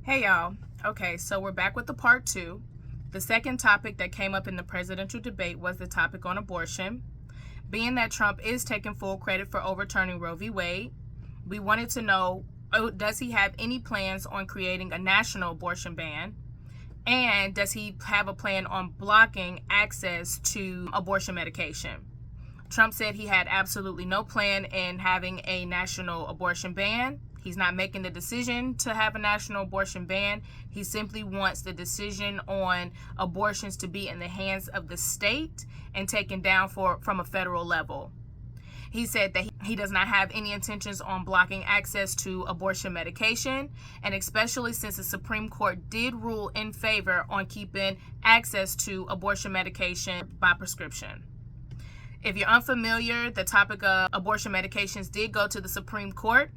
Hey y'all. Okay, so we're back with the part two. The second topic that came up in the presidential debate was the topic on abortion. Being that Trump is taking full credit for overturning Roe v. Wade, we wanted to know, does he have any plans on creating a national abortion ban? And does he have a plan on blocking access to abortion medication? Trump said he had absolutely no plan in having a national abortion ban. He's not making the decision to have a national abortion ban. He simply wants the decision on abortions to be in the hands of the state and taken down from a federal level. He said that he does not have any intentions on blocking access to abortion medication, and especially since the Supreme Court did rule in favor on keeping access to abortion medication by prescription. If you're unfamiliar, the topic of abortion medications did go to the Supreme Court.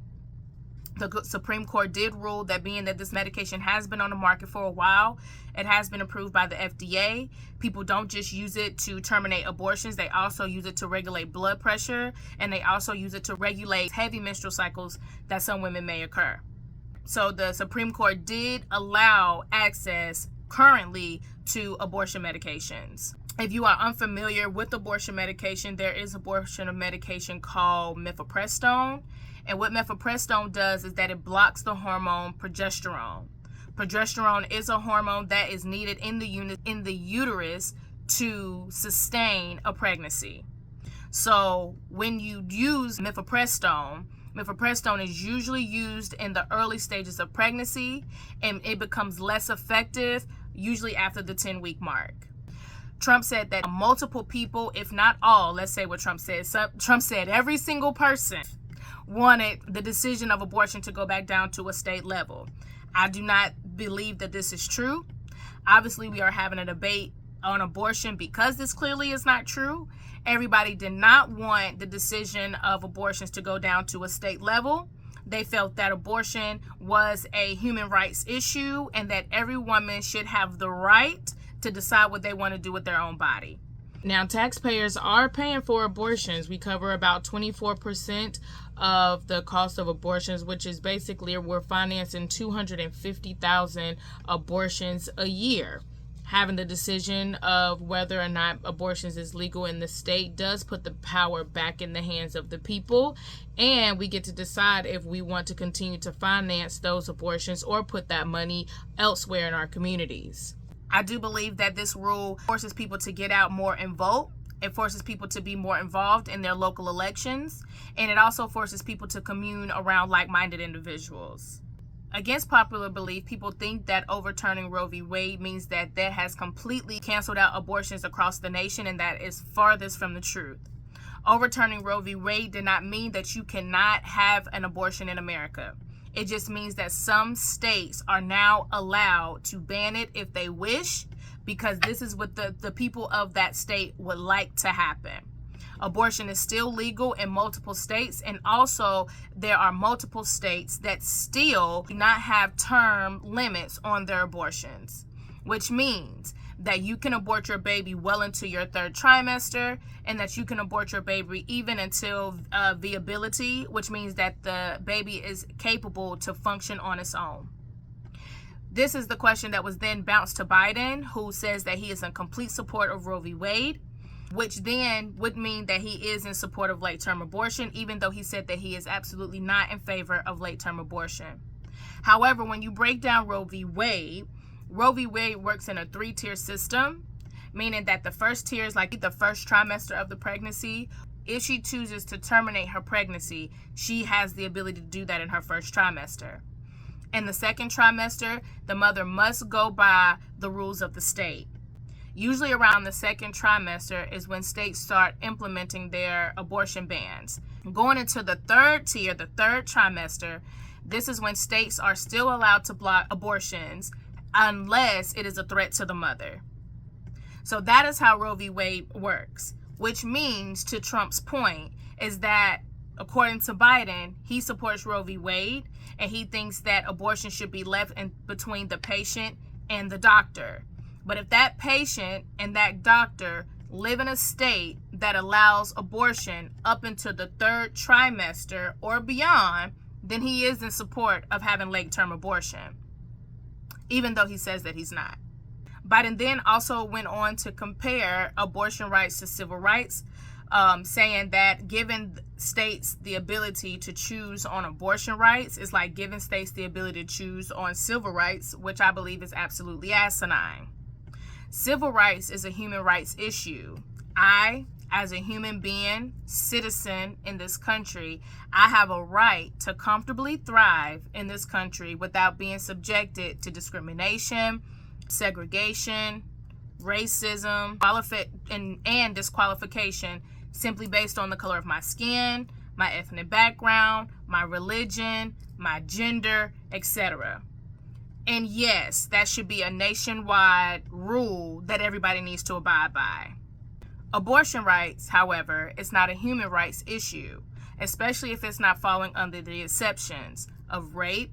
The Supreme Court did rule that being that this medication has been on the market for a while, it has been approved by the FDA. People don't just use it to terminate abortions. They also use it to regulate blood pressure, and they also use it to regulate heavy menstrual cycles that some women may occur. So the Supreme Court did allow access currently to abortion medications. If you are unfamiliar with abortion medication, there is abortion medication called mifepristone. And what mifepristone does is that it blocks the hormone progesterone. Progesterone is a hormone that is needed in the uterus to sustain a pregnancy. So when you use mifepristone is usually used in the early stages of pregnancy, and it becomes less effective usually after the 10-week mark. Trump said that multiple people, if not all, let's say what Trump said. Trump said every single person wanted the decision of abortion to go back down to a state level. I do not believe that this is true. Obviously, we are having a debate on abortion because this clearly is not true. Everybody did not want the decision of abortions to go down to a state level. They felt that abortion was a human rights issue and that every woman should have the right to decide what they want to do with their own body. Now, taxpayers are paying for abortions. We cover about 24% of the cost of abortions, which is basically we're financing 250,000 abortions a year. Having the decision of whether or not abortions is legal in the state does put the power back in the hands of the people, and we get to decide if we want to continue to finance those abortions or put that money elsewhere in our communities. I do believe that this rule forces people to get out more and vote. It forces people to be more involved in their local elections, and it also forces people to commune around like-minded individuals. Against popular belief, people think that overturning Roe v. Wade means that has completely canceled out abortions across the nation, and that is farthest from the truth. Overturning Roe v. Wade did not mean that you cannot have an abortion in America. It just means that some states are now allowed to ban it if they wish, because this is what the people of that state would like to happen. Abortion is still legal in multiple states, and also there are multiple states that still do not have term limits on their abortions, which means that you can abort your baby well into your third trimester, and that you can abort your baby even until viability, which means that the baby is capable to function on its own. This is the question that was then bounced to Biden, who says that he is in complete support of Roe v. Wade, which then would mean that he is in support of late-term abortion, even though he said that he is absolutely not in favor of late-term abortion. However, when you break down Roe v. Wade works in a 3-tier system, meaning that the first tier is like the first trimester of the pregnancy. If she chooses to terminate her pregnancy, she has the ability to do that in her first trimester. In the second trimester, the mother must go by the rules of the state. Usually around the second trimester is when states start implementing their abortion bans. Going into the third tier, the third trimester, this is when states are still allowed to block abortions unless it is a threat to the mother. So that is how Roe v. Wade works, which means, to Trump's point, is that according to Biden, he supports Roe v. Wade, and he thinks that abortion should be left in between the patient and the doctor. But if that patient and that doctor live in a state that allows abortion up into the third trimester or beyond, then he is in support of having late-term abortion. even though he says that he's not. Biden then also went on to compare abortion rights to civil rights, saying that giving states the ability to choose on abortion rights is like giving states the ability to choose on civil rights, which I believe is absolutely asinine. Civil rights is a human rights issue. I, as a human being, citizen in this country, I have a right to comfortably thrive in this country without being subjected to discrimination, segregation, racism, and disqualification simply based on the color of my skin, my ethnic background, my religion, my gender, etc. And yes, that should be a nationwide rule that everybody needs to abide by. Abortion rights, however, is not a human rights issue, especially if it's not falling under the exceptions of rape,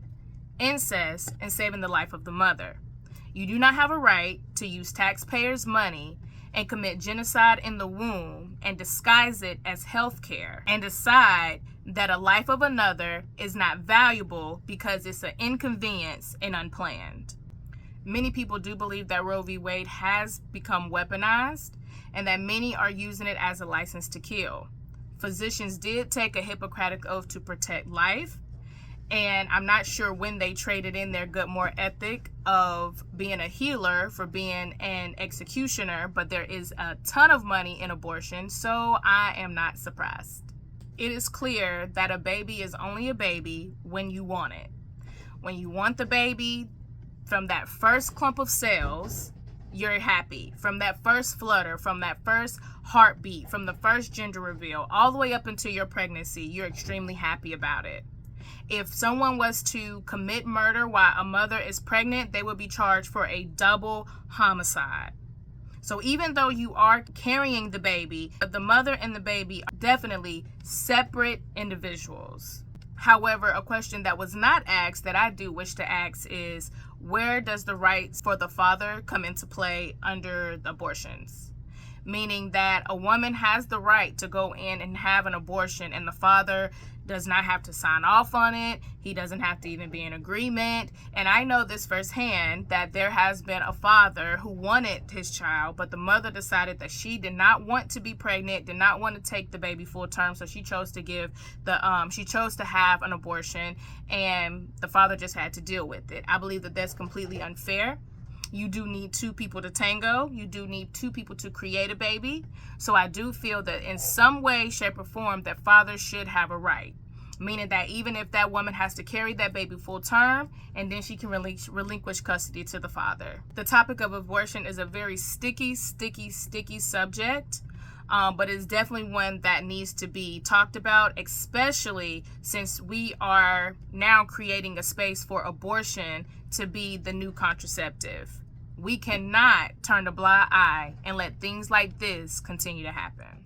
incest, and saving the life of the mother. You do not have a right to use taxpayers' money and commit genocide in the womb and disguise it as health care and decide that a life of another is not valuable because it's an inconvenience and unplanned. Many people do believe that Roe v. Wade has become weaponized and that many are using it as a license to kill. Physicians did take a Hippocratic oath to protect life, and I'm not sure when they traded in their good moral ethic of being a healer for being an executioner, but there is a ton of money in abortion, so I am not surprised. It is clear that a baby is only a baby when you want it. When you want the baby, from that first clump of cells, you're happy. From that first flutter, from that first heartbeat, from the first gender reveal, all the way up into your pregnancy, you're extremely happy about it. If someone was to commit murder while a mother is pregnant, they would be charged for a double homicide. So even though you are carrying the baby, the mother and the baby are definitely separate individuals. However, a question that was not asked that I do wish to ask is, where does the rights for the father come into play under the abortions? Meaning that a woman has the right to go in and have an abortion and the father does not have to sign off on it. He doesn't have to even be in agreement. And I know this firsthand, that there has been a father who wanted his child, but the mother decided that she did not want to be pregnant, did not want to take the baby full term, so she chose to have an abortion, and the father just had to deal with it. I believe that that's completely unfair. You do need two people to tango. You do need two people to create a baby. So I do feel that in some way, shape, or form, that fathers should have a right. Meaning that even if that woman has to carry that baby full term, and then she can relinquish custody to the father. The topic of abortion is a very sticky subject. But it's definitely one that needs to be talked about, especially since we are now creating a space for abortion to be the new contraceptive. We cannot turn a blind eye and let things like this continue to happen.